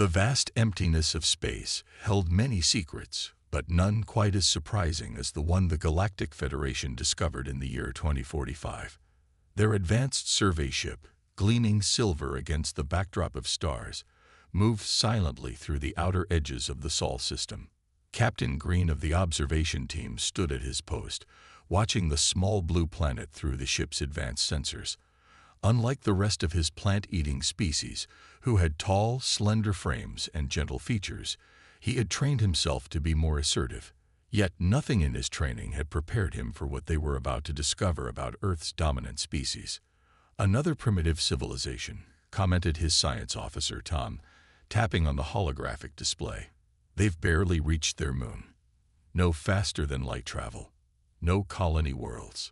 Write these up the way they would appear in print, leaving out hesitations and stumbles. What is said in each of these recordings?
The vast emptiness of space held many secrets, but none quite as surprising as the one the Galactic Federation discovered in the year 2045. Their advanced survey ship, gleaming silver against the backdrop of stars, moved silently through the outer edges of the Sol system. Captain Green of the observation team stood at his post, watching the small blue planet through the ship's advanced sensors. Unlike the rest of his plant-eating species, who had tall, slender frames and gentle features, he had trained himself to be more assertive. Yet nothing in his training had prepared him for what they were about to discover about Earth's dominant species. "Another primitive civilization," commented his science officer, Tom, tapping on the holographic display. "They've barely reached their moon. No faster than light travel. No colony worlds."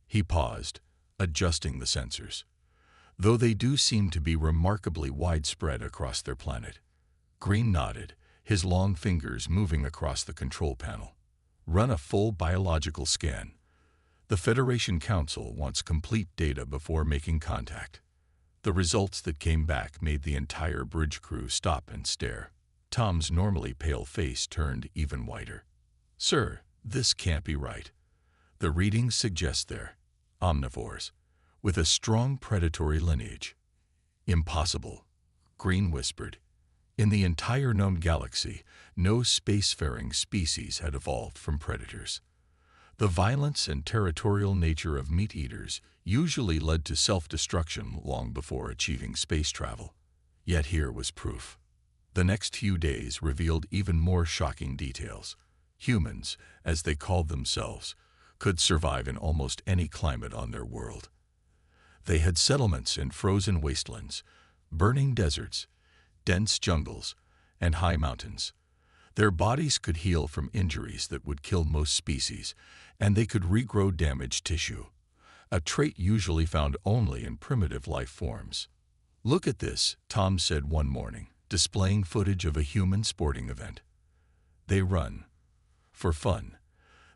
He paused, adjusting the sensors. "Though they do seem to be remarkably widespread across their planet." Green nodded, his long fingers moving across the control panel. "Run a full biological scan. The Federation Council wants complete data before making contact." The results that came back made the entire bridge crew stop and stare. Tom's normally pale face turned even whiter. "Sir, this can't be right. The readings suggest they're omnivores, with a strong predatory lineage." "Impossible," Green whispered. In the entire known galaxy, no spacefaring species had evolved from predators. The violence and territorial nature of meat-eaters usually led to self-destruction long before achieving space travel. Yet here was proof. The next few days revealed even more shocking details. Humans, as they called themselves, could survive in almost any climate on their world. They had settlements in frozen wastelands, burning deserts, dense jungles, and high mountains. Their bodies could heal from injuries that would kill most species, and they could regrow damaged tissue, a trait usually found only in primitive life forms. "Look at this," Tom said one morning, displaying footage of a human sporting event. "They run. For fun.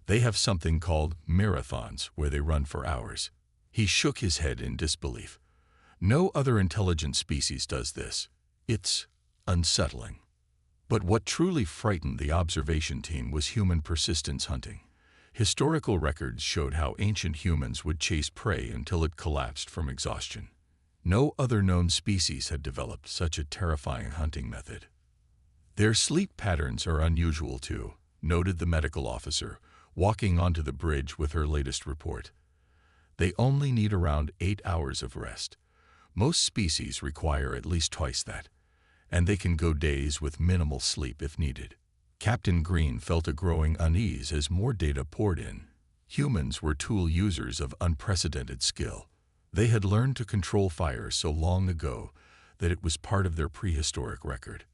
They have something called marathons where they run for hours." He shook his head in disbelief. "No other intelligent species does this. It's unsettling." But what truly frightened the observation team was human persistence hunting. Historical records showed how ancient humans would chase prey until it collapsed from exhaustion. No other known species had developed such a terrifying hunting method. "Their sleep patterns are unusual too," noted the medical officer, walking onto the bridge with her latest report. "They only need around 8 hours of rest. Most species require at least twice that, and they can go days with minimal sleep if needed." Captain Green felt a growing unease as more data poured in. Humans were tool users of unprecedented skill. They had learned to control fire so long ago that it was part of their prehistoric record.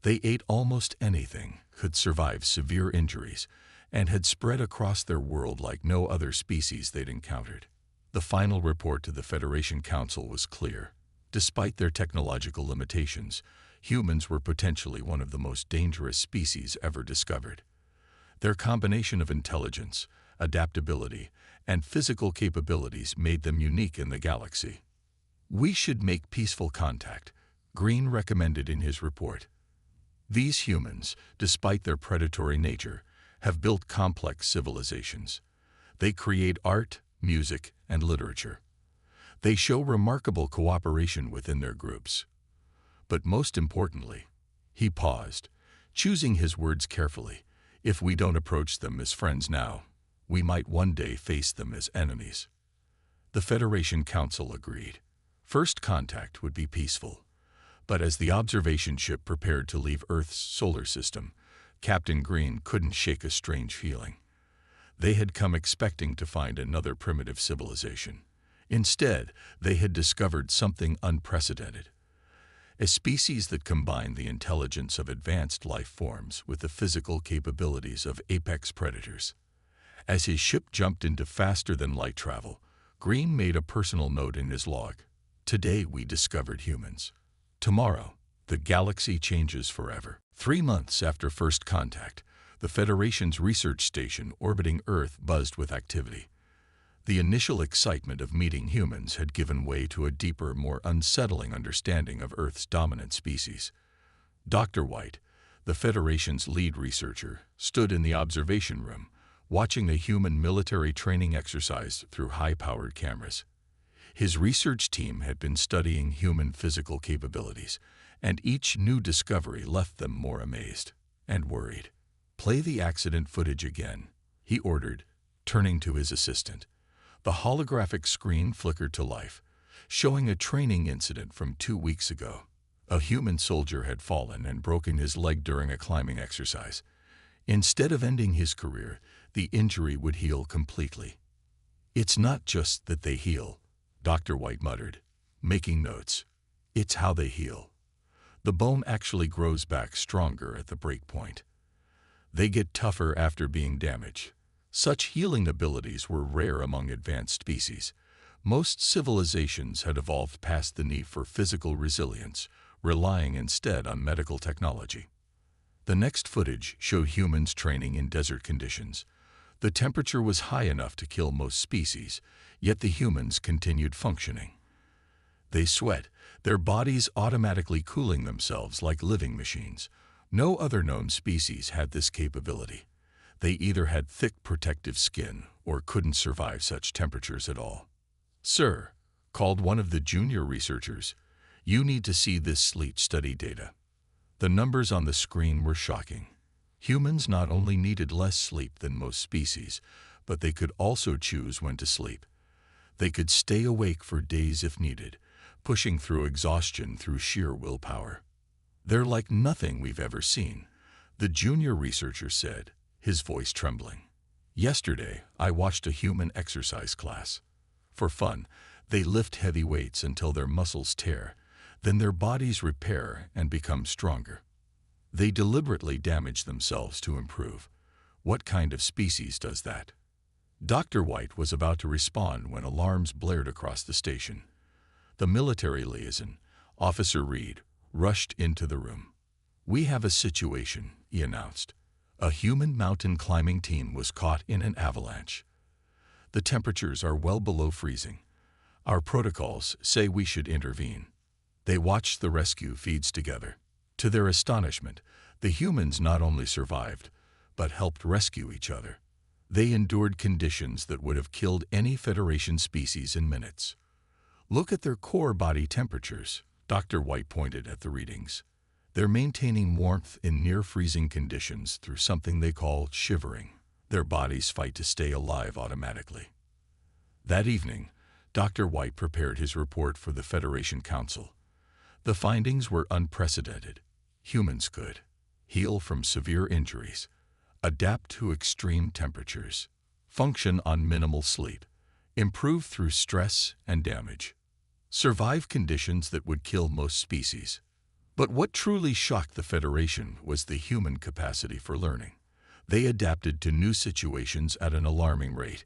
They ate almost anything, could survive severe injuries, and had spread across their world like no other species they'd encountered. The final report to the Federation Council was clear. Despite their technological limitations, humans were potentially one of the most dangerous species ever discovered. Their combination of intelligence, adaptability, and physical capabilities made them unique in the galaxy. "We should make peaceful contact," Green recommended in his report. "These humans, despite their predatory nature, have built complex civilizations. They create art, music, and literature. They show remarkable cooperation within their groups. But most importantly," he paused, choosing his words carefully, "if we don't approach them as friends now, we might one day face them as enemies." The Federation Council agreed. First contact would be peaceful. But as the observation ship prepared to leave Earth's solar system, Captain Green couldn't shake a strange feeling. They had come expecting to find another primitive civilization. Instead, they had discovered something unprecedented. A species that combined the intelligence of advanced life forms with the physical capabilities of apex predators. As his ship jumped into faster-than-light travel, Green made a personal note in his log. "Today we discovered humans. Tomorrow, the galaxy changes forever." 3 months after first contact, the Federation's research station orbiting Earth buzzed with activity. The initial excitement of meeting humans had given way to a deeper, more unsettling understanding of Earth's dominant species. Dr. White, the Federation's lead researcher, stood in the observation room, watching a human military training exercise through high-powered cameras. His research team had been studying human physical capabilities, and each new discovery left them more amazed and worried. "Play the accident footage again," he ordered, turning to his assistant. The holographic screen flickered to life, showing a training incident from 2 weeks ago. A human soldier had fallen and broken his leg during a climbing exercise. Instead of ending his career, the injury would heal completely. "It's not just that they heal," Dr. White muttered, making notes. "It's how they heal. The bone actually grows back stronger at the break point. They get tougher after being damaged." Such healing abilities were rare among advanced species. Most civilizations had evolved past the need for physical resilience, relying instead on medical technology. The next footage showed humans training in desert conditions. The temperature was high enough to kill most species, yet the humans continued functioning. They sweat, their bodies automatically cooling themselves like living machines. No other known species had this capability. They either had thick protective skin or couldn't survive such temperatures at all. "Sir," called one of the junior researchers, "you need to see this sleep study data." The numbers on the screen were shocking. Humans not only needed less sleep than most species, but they could also choose when to sleep. They could stay awake for days if needed, pushing through exhaustion through sheer willpower. "They're like nothing we've ever seen," the junior researcher said, his voice trembling. "Yesterday, I watched a human exercise class. For fun, they lift heavy weights until their muscles tear, then their bodies repair and become stronger. They deliberately damage themselves to improve. What kind of species does that?" Dr. White was about to respond when alarms blared across the station. The military liaison, Officer Reed, rushed into the room. "We have a situation," he announced. "A human mountain climbing team was caught in an avalanche. The temperatures are well below freezing. Our protocols say we should intervene." They watched the rescue feeds together. To their astonishment, the humans not only survived, but helped rescue each other. They endured conditions that would have killed any Federation species in minutes. "Look at their core body temperatures," Dr. White pointed at the readings. "They're maintaining warmth in near-freezing conditions through something they call shivering. Their bodies fight to stay alive automatically." That evening, Dr. White prepared his report for the Federation Council. The findings were unprecedented. Humans could heal from severe injuries, adapt to extreme temperatures, function on minimal sleep, improve through stress and damage, survive conditions that would kill most species. But what truly shocked the Federation was the human capacity for learning. They adapted to new situations at an alarming rate.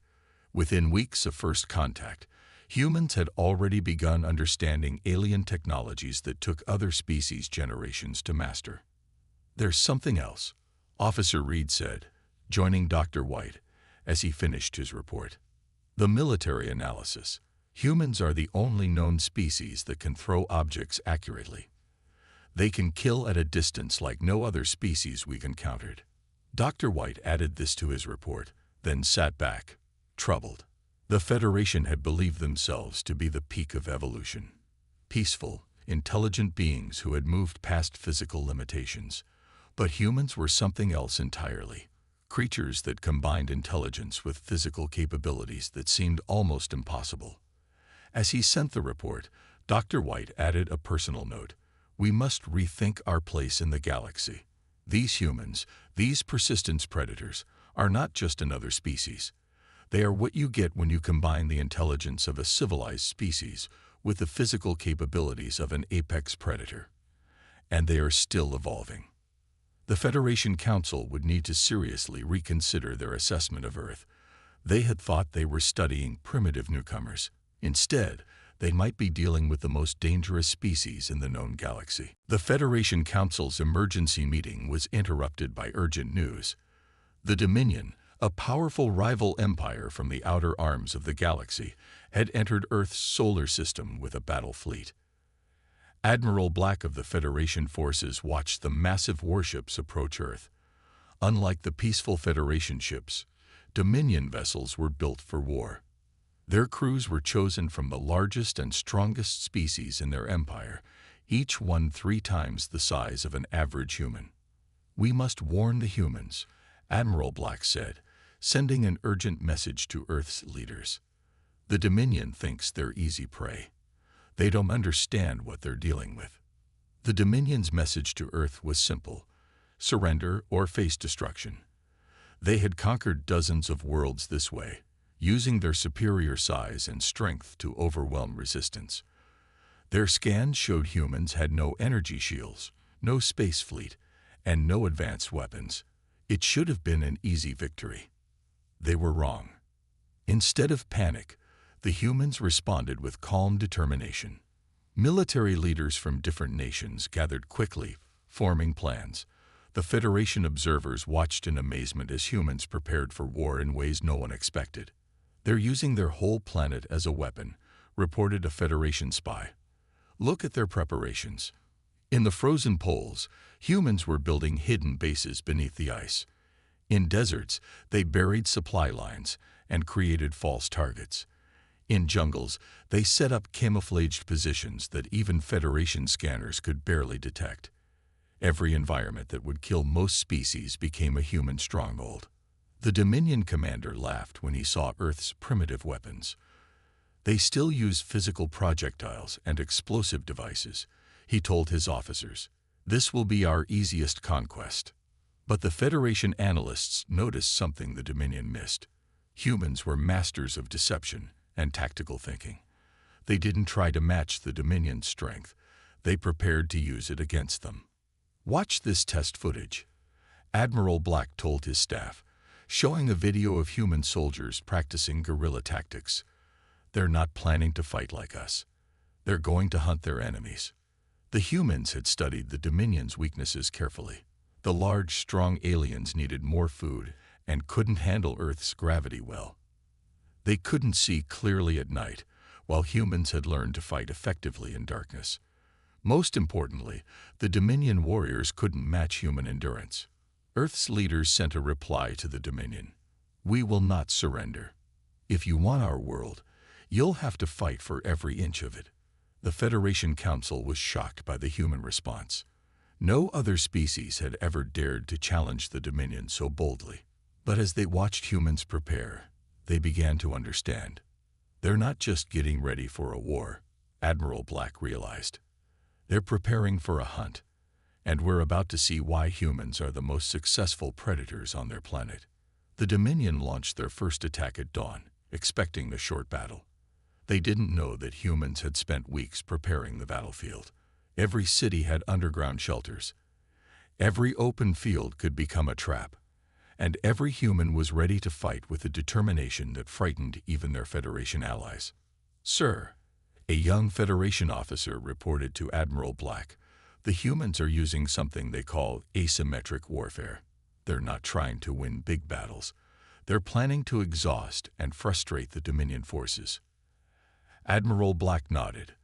Within weeks of first contact, humans had already begun understanding alien technologies that took other species generations to master. "There's something else," Officer Reed said, joining Dr. White as he finished his report. "The military analysis. Humans are the only known species that can throw objects accurately. They can kill at a distance like no other species we've encountered." Dr. White added this to his report, then sat back, troubled. The Federation had believed themselves to be the peak of evolution. Peaceful, intelligent beings who had moved past physical limitations. But humans were something else entirely. Creatures that combined intelligence with physical capabilities that seemed almost impossible. As he sent the report, Dr. White added a personal note. "We must rethink our place in the galaxy. These humans, these persistence predators, are not just another species. They are what you get when you combine the intelligence of a civilized species with the physical capabilities of an apex predator. And they are still evolving." The Federation Council would need to seriously reconsider their assessment of Earth. They had thought they were studying primitive newcomers. Instead, they might be dealing with the most dangerous species in the known galaxy. The Federation Council's emergency meeting was interrupted by urgent news. The Dominion, a powerful rival empire from the outer arms of the galaxy, had entered Earth's solar system with a battle fleet. Admiral Black of the Federation forces watched the massive warships approach Earth. Unlike the peaceful Federation ships, Dominion vessels were built for war. Their crews were chosen from the largest and strongest species in their empire, each one 3 times the size of an average human. "We must warn the humans," Admiral Black said, sending an urgent message to Earth's leaders. "The Dominion thinks they're easy prey. They don't understand what they're dealing with." The Dominion's message to Earth was simple: surrender or face destruction. They had conquered dozens of worlds this way, using their superior size and strength to overwhelm resistance. Their scans showed humans had no energy shields, no space fleet, and no advanced weapons. It should have been an easy victory. They were wrong. Instead of panic, the humans responded with calm determination. Military leaders from different nations gathered quickly, forming plans. The Federation observers watched in amazement as humans prepared for war in ways no one expected. "They're using their whole planet as a weapon," reported a Federation spy. "Look at their preparations." In the frozen poles, humans were building hidden bases beneath the ice. In deserts, they buried supply lines and created false targets. In jungles, they set up camouflaged positions that even Federation scanners could barely detect. Every environment that would kill most species became a human stronghold. The Dominion commander laughed when he saw Earth's primitive weapons. "They still use physical projectiles and explosive devices," he told his officers. "This will be our easiest conquest." But the Federation analysts noticed something the Dominion missed. Humans were masters of deception and tactical thinking. They didn't try to match the Dominion's strength. They prepared to use it against them. "Watch this test footage," Admiral Black told his staff, showing a video of human soldiers practicing guerrilla tactics. "They're not planning to fight like us. They're going to hunt their enemies." The humans had studied the Dominion's weaknesses carefully. The large, strong aliens needed more food and couldn't handle Earth's gravity well. They couldn't see clearly at night, while humans had learned to fight effectively in darkness. Most importantly, the Dominion warriors couldn't match human endurance. Earth's leaders sent a reply to the Dominion: "We will not surrender. If you want our world, you'll have to fight for every inch of it." The Federation Council was shocked by the human response. No other species had ever dared to challenge the Dominion so boldly. But as they watched humans prepare, they began to understand. They're not just getting ready for a war, Admiral Black realized. They're preparing for a hunt, and we're about to see why humans are the most successful predators on their planet. The Dominion launched their first attack at dawn, expecting a short battle. They didn't know that humans had spent weeks preparing the battlefield. Every city had underground shelters. Every open field could become a trap, and every human was ready to fight with a determination that frightened even their Federation allies. "Sir," a young Federation officer reported to Admiral Black, "the humans are using something they call asymmetric warfare. They're not trying to win big battles. They're planning to exhaust and frustrate the Dominion forces." Admiral Black nodded.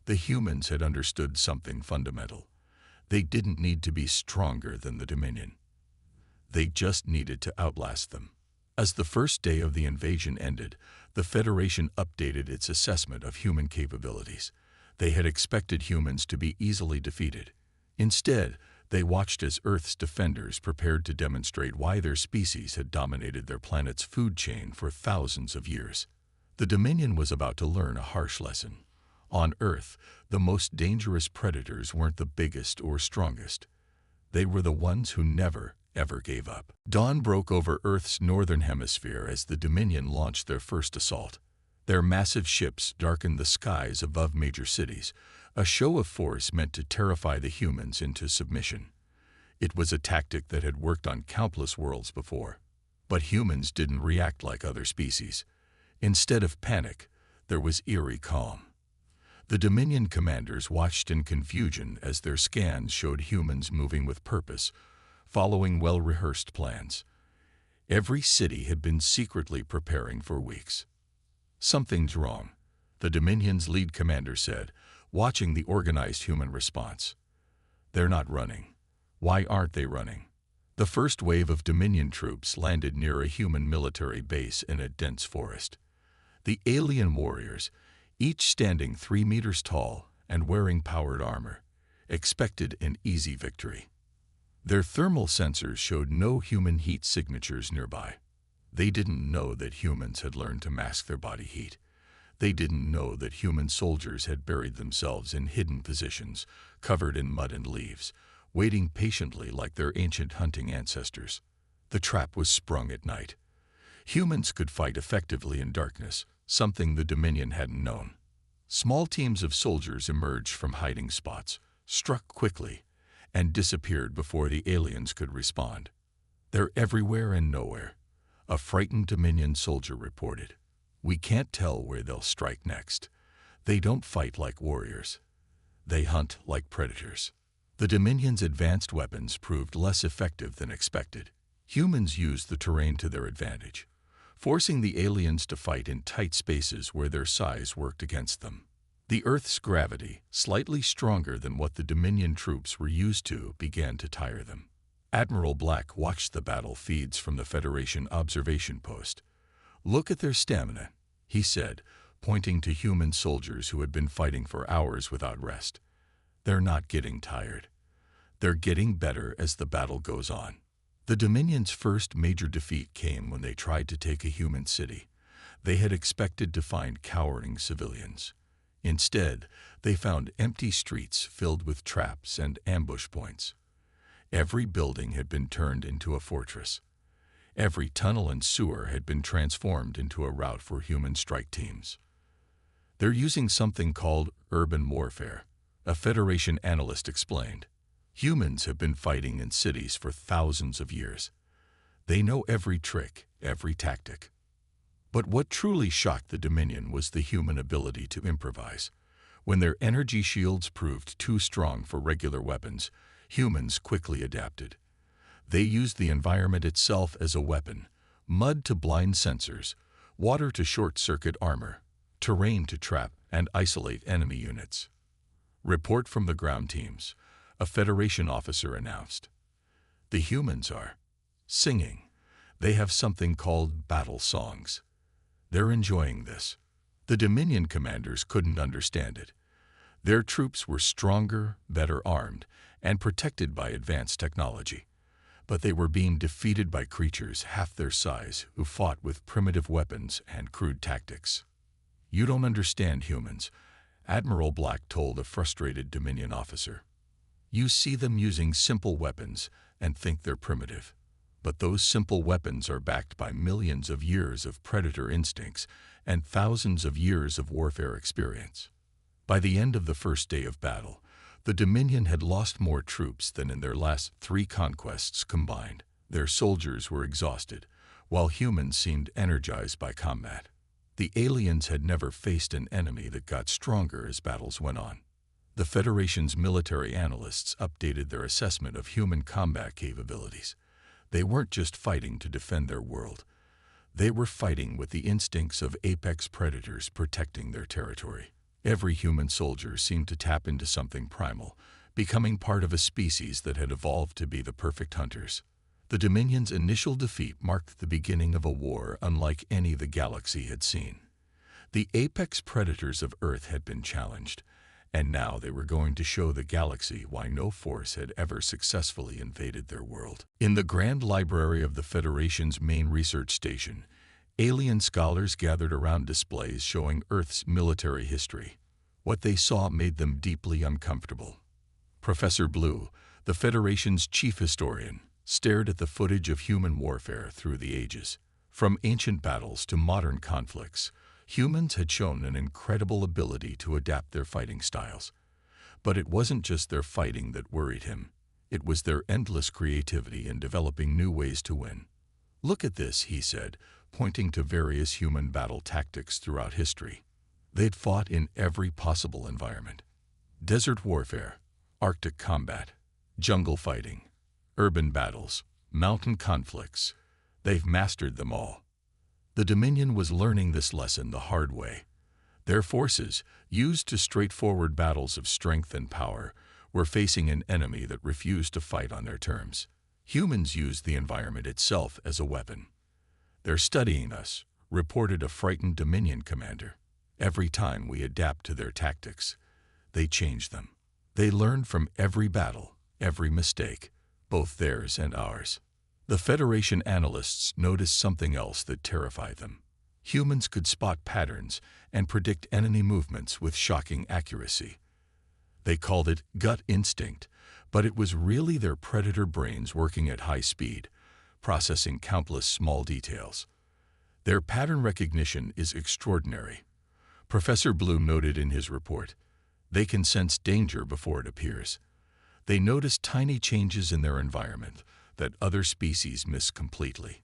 The humans had understood something fundamental. They didn't need to be stronger than the Dominion. They just needed to outlast them. As the first day of the invasion ended, the Federation updated its assessment of human capabilities. They had expected humans to be easily defeated. Instead, they watched as Earth's defenders prepared to demonstrate why their species had dominated their planet's food chain for thousands of years. The Dominion was about to learn a harsh lesson. On Earth, the most dangerous predators weren't the biggest or strongest. They were the ones who never, ever gave up. Dawn broke over Earth's northern hemisphere as the Dominion launched their first assault. Their massive ships darkened the skies above major cities, a show of force meant to terrify the humans into submission. It was a tactic that had worked on countless worlds before. But humans didn't react like other species. Instead of panic, there was eerie calm. The Dominion commanders watched in confusion as their scans showed humans moving with purpose, following well-rehearsed plans. Every city had been secretly preparing for weeks. "Something's wrong," the Dominion's lead commander said, watching the organized human response. They're not running. Why aren't they running? The first wave of Dominion troops landed near a human military base in a dense forest. The alien warriors, each standing 3 meters tall and wearing powered armor, expected an easy victory. Their thermal sensors showed no human heat signatures nearby. They didn't know that humans had learned to mask their body heat. They didn't know that human soldiers had buried themselves in hidden positions, covered in mud and leaves, waiting patiently like their ancient hunting ancestors. The trap was sprung at night. Humans could fight effectively in darkness, something the Dominion hadn't known. Small teams of soldiers emerged from hiding spots, struck quickly, and disappeared before the aliens could respond. They're everywhere and nowhere, a frightened Dominion soldier reported. We can't tell where they'll strike next. They don't fight like warriors. They hunt like predators. The Dominion's advanced weapons proved less effective than expected. Humans used the terrain to their advantage, forcing the aliens to fight in tight spaces where their size worked against them. The Earth's gravity, slightly stronger than what the Dominion troops were used to, began to tire them. Admiral Black watched the battle feeds from the Federation observation post. "Look at their stamina," he said, pointing to human soldiers who had been fighting for hours without rest. "They're not getting tired. They're getting better as the battle goes on." The Dominion's first major defeat came when they tried to take a human city. They had expected to find cowering civilians. Instead, they found empty streets filled with traps and ambush points. Every building had been turned into a fortress. Every tunnel and sewer had been transformed into a route for human strike teams. "They're using something called urban warfare," a Federation analyst explained. "Humans have been fighting in cities for thousands of years. They know every trick, every tactic." But what truly shocked the Dominion was the human ability to improvise. When their energy shields proved too strong for regular weapons, humans quickly adapted. They used the environment itself as a weapon: mud to blind sensors, water to short-circuit armor, terrain to trap and isolate enemy units. "Report from the ground teams," a Federation officer announced. "The humans are singing. They have something called battle songs. They're enjoying this." The Dominion commanders couldn't understand it. Their troops were stronger, better armed, and protected by advanced technology. But they were being defeated by creatures half their size who fought with primitive weapons and crude tactics. "You don't understand humans," Admiral Black told a frustrated Dominion officer. "You see them using simple weapons and think they're primitive. But those simple weapons are backed by millions of years of predator instincts and thousands of years of warfare experience." By the end of the first day of battle, the Dominion had lost more troops than in their last 3 conquests combined. Their soldiers were exhausted, while humans seemed energized by combat. The aliens had never faced an enemy that got stronger as battles went on. The Federation's military analysts updated their assessment of human combat capabilities. They weren't just fighting to defend their world. They were fighting with the instincts of apex predators protecting their territory. Every human soldier seemed to tap into something primal, becoming part of a species that had evolved to be the perfect hunters. The Dominion's initial defeat marked the beginning of a war unlike any the galaxy had seen. The apex predators of Earth had been challenged, and now they were going to show the galaxy why no force had ever successfully invaded their world. In the Grand Library of the Federation's main research station, alien scholars gathered around displays showing Earth's military history. What they saw made them deeply uncomfortable. Professor Blue, the Federation's chief historian, stared at the footage of human warfare through the ages. From ancient battles to modern conflicts, humans had shown an incredible ability to adapt their fighting styles. But it wasn't just their fighting that worried him. It was their endless creativity in developing new ways to win. "Look at this," he said, pointing to various human battle tactics throughout history. They'd fought in every possible environment: desert warfare, Arctic combat, jungle fighting, urban battles, mountain conflicts. They've mastered them all. The Dominion was learning this lesson the hard way. Their forces, used to straightforward battles of strength and power, were facing an enemy that refused to fight on their terms. Humans used the environment itself as a weapon. "They're studying us," reported a frightened Dominion commander. "Every time we adapt to their tactics, they change them. They learn from every battle, every mistake, both theirs and ours." The Federation analysts noticed something else that terrified them. Humans could spot patterns and predict enemy movements with shocking accuracy. They called it gut instinct, but it was really their predator brains working at high speed, processing countless small details. Their pattern recognition is extraordinary. Professor Blue noted in his report, "They can sense danger before it appears. They notice tiny changes in their environment that other species miss completely."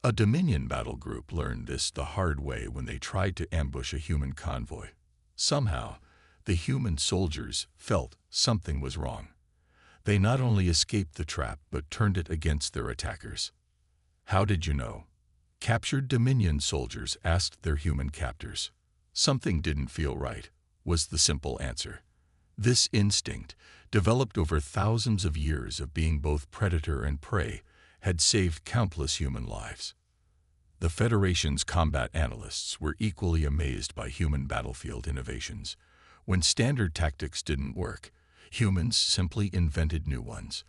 A Dominion battle group learned this the hard way when they tried to ambush a human convoy. Somehow, the human soldiers felt something was wrong. They not only escaped the trap but turned it against their attackers. "How did you know?" Captured Dominion soldiers asked their human captors. "Something didn't feel right," was the simple answer. This instinct, developed over thousands of years of being both predator and prey, had saved countless human lives. The Federation's combat analysts were equally amazed by human battlefield innovations. When standard tactics didn't work, humans simply invented new ones.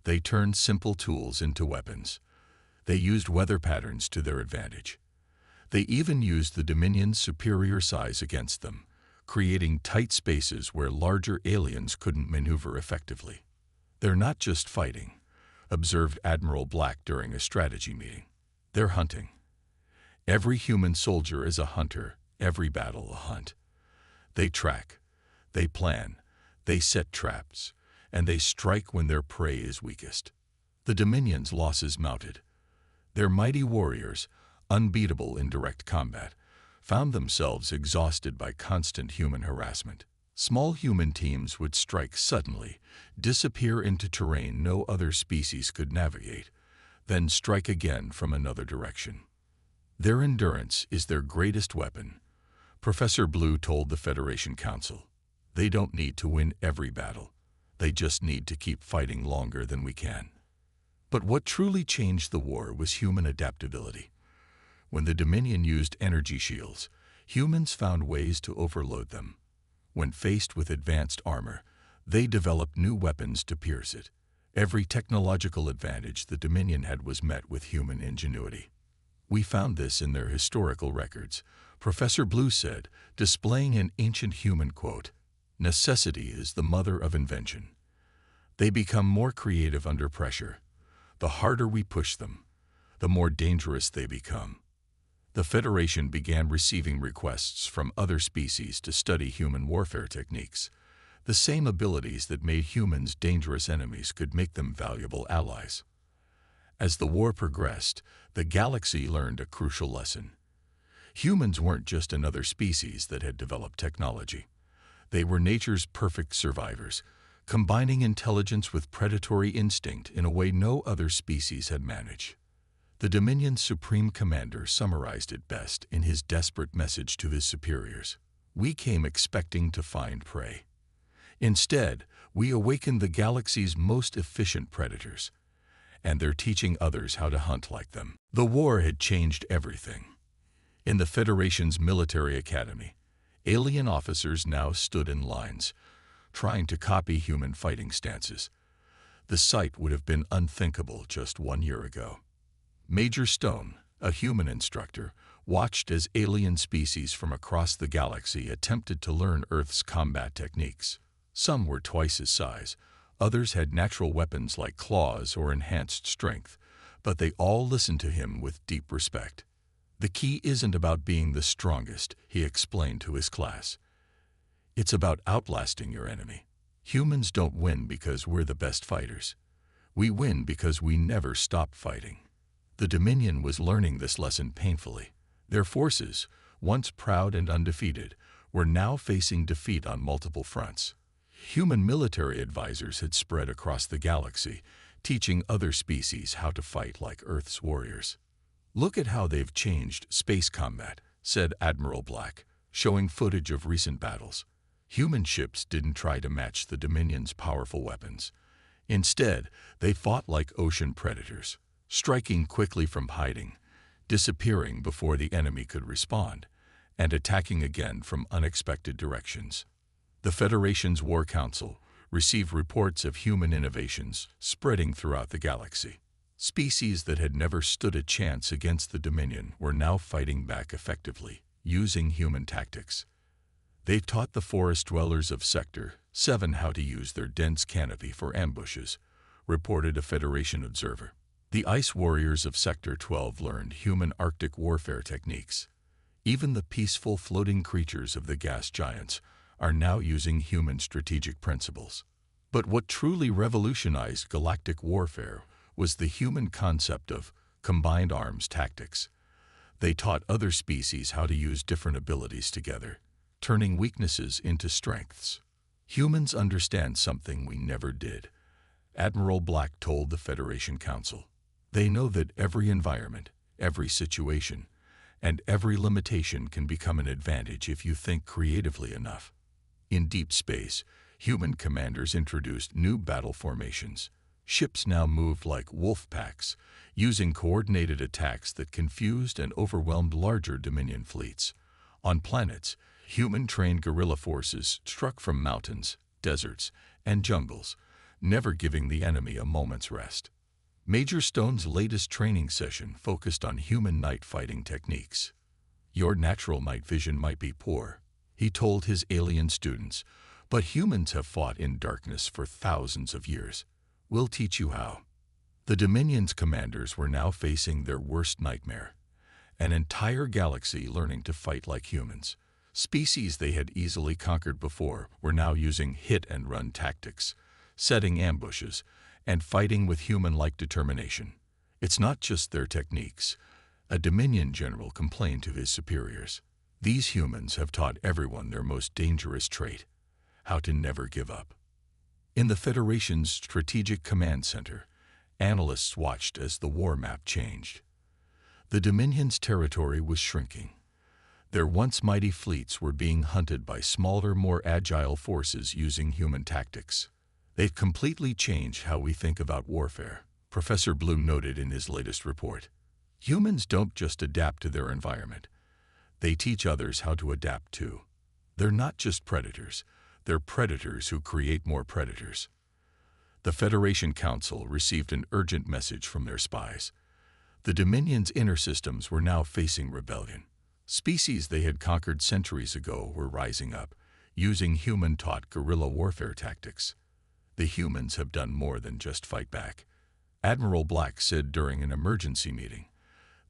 They turned simple tools into weapons. They used weather patterns to their advantage. They even used the Dominion's superior size against them, creating tight spaces where larger aliens couldn't maneuver effectively. "They're not just fighting," observed Admiral Black during a strategy meeting. "They're hunting. Every human soldier is a hunter, every battle a hunt. They track, they plan, they set traps, and they strike when their prey is weakest." The Dominion's losses mounted. Their mighty warriors, unbeatable in direct combat, found themselves exhausted by constant human harassment. Small human teams would strike suddenly, disappear into terrain no other species could navigate, then strike again from another direction. "Their endurance is their greatest weapon," Professor Blue told the Federation Council. "They don't need to win every battle. They just need to keep fighting longer than we can." But what truly changed the war was human adaptability. When the Dominion used energy shields, humans found ways to overload them. When faced with advanced armor, they developed new weapons to pierce it. Every technological advantage the Dominion had was met with human ingenuity. "We found this in their historical records," Professor Blue said, displaying an ancient human quote, "Necessity is the mother of invention." They become more creative under pressure. The harder we push them, the more dangerous they become. The Federation began receiving requests from other species to study human warfare techniques. The same abilities that made humans dangerous enemies could make them valuable allies. As the war progressed, the galaxy learned a crucial lesson. Humans weren't just another species that had developed technology. They were nature's perfect survivors, combining intelligence with predatory instinct in a way no other species had managed. The Dominion's Supreme Commander summarized it best in his desperate message to his superiors. "We came expecting to find prey. Instead, we awakened the galaxy's most efficient predators, and they're teaching others how to hunt like them." The war had changed everything. In the Federation's military academy, alien officers now stood in lines, trying to copy human fighting stances. The sight would have been unthinkable just 1 year ago. Major Stone, a human instructor, watched as alien species from across the galaxy attempted to learn Earth's combat techniques. Some were twice his size, others had natural weapons like claws or enhanced strength, but they all listened to him with deep respect. "The key isn't about being the strongest," he explained to his class. "It's about outlasting your enemy. Humans don't win because we're the best fighters. We win because we never stop fighting." The Dominion was learning this lesson painfully. Their forces, once proud and undefeated, were now facing defeat on multiple fronts. Human military advisors had spread across the galaxy, teaching other species how to fight like Earth's warriors. "Look at how they've changed space combat," said Admiral Black, showing footage of recent battles. Human ships didn't try to match the Dominion's powerful weapons. Instead, they fought like ocean predators, striking quickly from hiding, disappearing before the enemy could respond, and attacking again from unexpected directions. The Federation's War Council received reports of human innovations spreading throughout the galaxy. Species that had never stood a chance against the Dominion were now fighting back effectively, using human tactics. They taught the forest dwellers of Sector 7 how to use their dense canopy for ambushes, reported a Federation observer. The ice warriors of Sector 12 learned human Arctic warfare techniques. Even the peaceful floating creatures of the gas giants are now using human strategic principles. But what truly revolutionized galactic warfare was the human concept of combined arms tactics. They taught other species how to use different abilities together, turning weaknesses into strengths. Humans understand something we never did, Admiral Black told the Federation Council. They know that every environment, every situation, and every limitation can become an advantage if you think creatively enough. In deep space, human commanders introduced new battle formations. Ships now moved like wolf packs, using coordinated attacks that confused and overwhelmed larger Dominion fleets. On planets, human-trained guerrilla forces struck from mountains, deserts, and jungles, never giving the enemy a moment's rest. Major Stone's latest training session focused on human night fighting techniques. Your natural night vision might be poor, he told his alien students, but humans have fought in darkness for thousands of years. We'll teach you how. The Dominion's commanders were now facing their worst nightmare, an entire galaxy learning to fight like humans. Species they had easily conquered before were now using hit-and-run tactics, setting ambushes, and fighting with human-like determination. It's not just their techniques. A Dominion general complained to his superiors. These humans have taught everyone their most dangerous trait, how to never give up. In the Federation's Strategic Command Center, analysts watched as the war map changed. The Dominion's territory was shrinking. Their once mighty fleets were being hunted by smaller, more agile forces using human tactics. They've completely changed how we think about warfare, Professor Bloom noted in his latest report. Humans don't just adapt to their environment. They teach others how to adapt too. They're not just predators. They're predators who create more predators. The Federation Council received an urgent message from their spies. The Dominion's inner systems were now facing rebellion. Species they had conquered centuries ago were rising up, using human-taught guerrilla warfare tactics. The humans have done more than just fight back, Admiral Black said during an emergency meeting.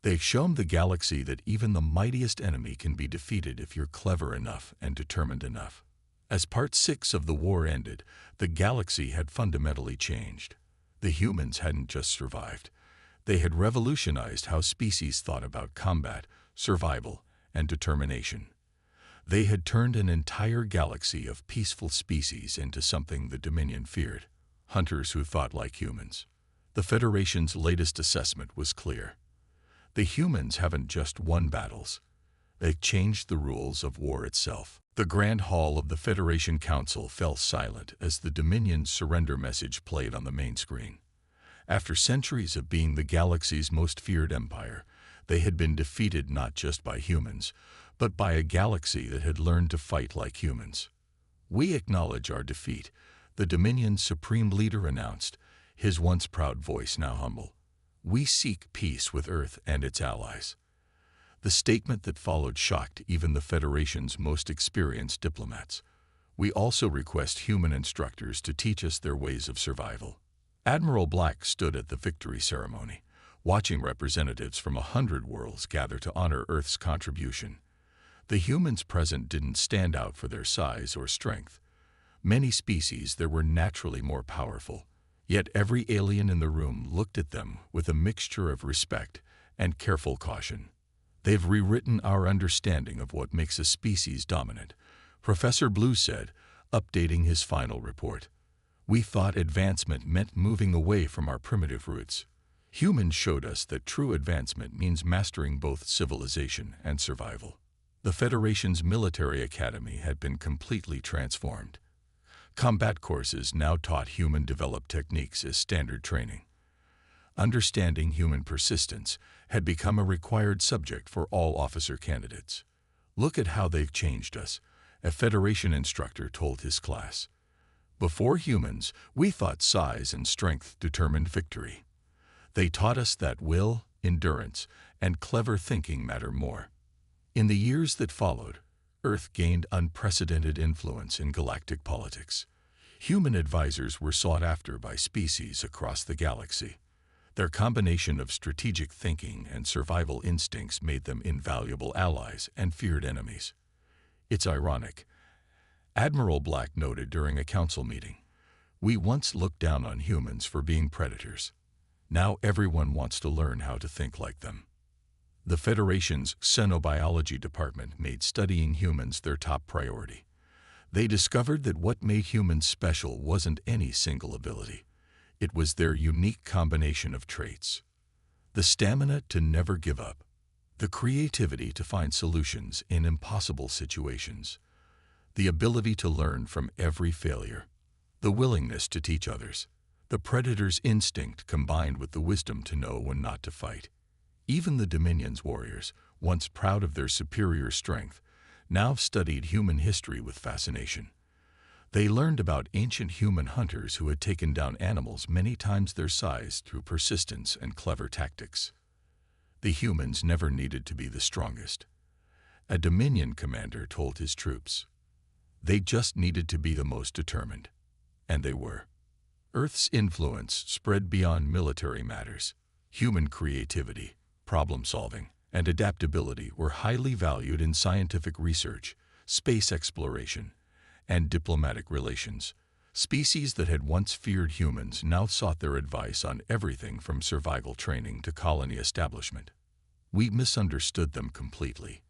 They've shown the galaxy that even the mightiest enemy can be defeated if you're clever enough and determined enough. As Part 6 of the war ended, the galaxy had fundamentally changed. The humans hadn't just survived. They had revolutionized how species thought about combat, survival, and determination. They had turned an entire galaxy of peaceful species into something the Dominion feared, hunters who thought like humans. The Federation's latest assessment was clear. The humans haven't just won battles. They've changed the rules of war itself. The Grand Hall of the Federation Council fell silent as the Dominion's surrender message played on the main screen. After centuries of being the galaxy's most feared empire, they had been defeated not just by humans, but by a galaxy that had learned to fight like humans. We acknowledge our defeat, the Dominion's supreme leader announced, his once proud voice now humble. We seek peace with Earth and its allies. The statement that followed shocked even the Federation's most experienced diplomats. We also request human instructors to teach us their ways of survival. Admiral Black stood at the victory ceremony, watching representatives from 100 worlds gather to honor Earth's contribution. The humans present didn't stand out for their size or strength. Many species there were naturally more powerful, yet every alien in the room looked at them with a mixture of respect and careful caution. They've rewritten our understanding of what makes a species dominant, Professor Blue said, updating his final report. We thought advancement meant moving away from our primitive roots. Humans showed us that true advancement means mastering both civilization and survival. The Federation's military academy had been completely transformed. Combat courses now taught human-developed techniques as standard training. Understanding human persistence had become a required subject for all officer candidates. "Look at how they've changed us," a Federation instructor told his class. "Before humans, we thought size and strength determined victory. They taught us that will, endurance, and clever thinking matter more." In the years that followed, Earth gained unprecedented influence in galactic politics. Human advisors were sought after by species across the galaxy. Their combination of strategic thinking and survival instincts made them invaluable allies and feared enemies. It's ironic. Admiral Black noted during a council meeting, "We once looked down on humans for being predators. Now everyone wants to learn how to think like them." The Federation's Xenobiology Department made studying humans their top priority. They discovered that what made humans special wasn't any single ability. It was their unique combination of traits. The stamina to never give up, the creativity to find solutions in impossible situations, the ability to learn from every failure, the willingness to teach others, the predator's instinct combined with the wisdom to know when not to fight. Even the Dominion's warriors, once proud of their superior strength, now studied human history with fascination. They learned about ancient human hunters who had taken down animals many times their size through persistence and clever tactics. The humans never needed to be the strongest. A Dominion commander told his troops. They just needed to be the most determined. And they were. Earth's influence spread beyond military matters. Human creativity, problem-solving, and adaptability were highly valued in scientific research, space exploration, and diplomatic relations. Species that had once feared humans now sought their advice on everything from survival training to colony establishment. "We misunderstood them completely,"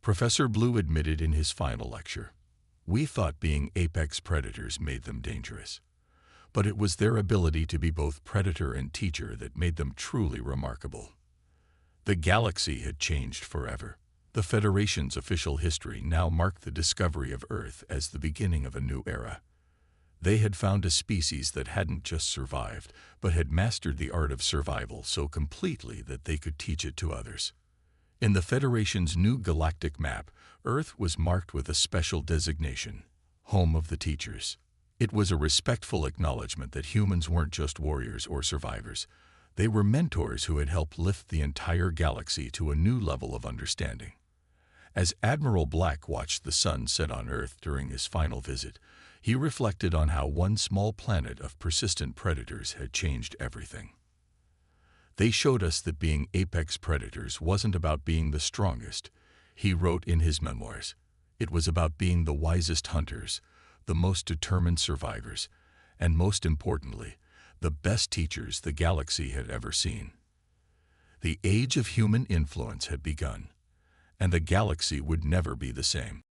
Professor Blue admitted in his final lecture. "We thought being apex predators made them dangerous. But it was their ability to be both predator and teacher that made them truly remarkable." The galaxy had changed forever. The Federation's official history now marked the discovery of Earth as the beginning of a new era. They had found a species that hadn't just survived, but had mastered the art of survival so completely that they could teach it to others. In the Federation's new galactic map, Earth was marked with a special designation, Home of the Teachers. It was a respectful acknowledgement that humans weren't just warriors or survivors. They were mentors who had helped lift the entire galaxy to a new level of understanding. As Admiral Black watched the sun set on Earth during his final visit, he reflected on how one small planet of persistent predators had changed everything. "They showed us that being apex predators wasn't about being the strongest," he wrote in his memoirs. "It was about being the wisest hunters, the most determined survivors, and most importantly, the best teachers the galaxy had ever seen." The age of human influence had begun, and the galaxy would never be the same.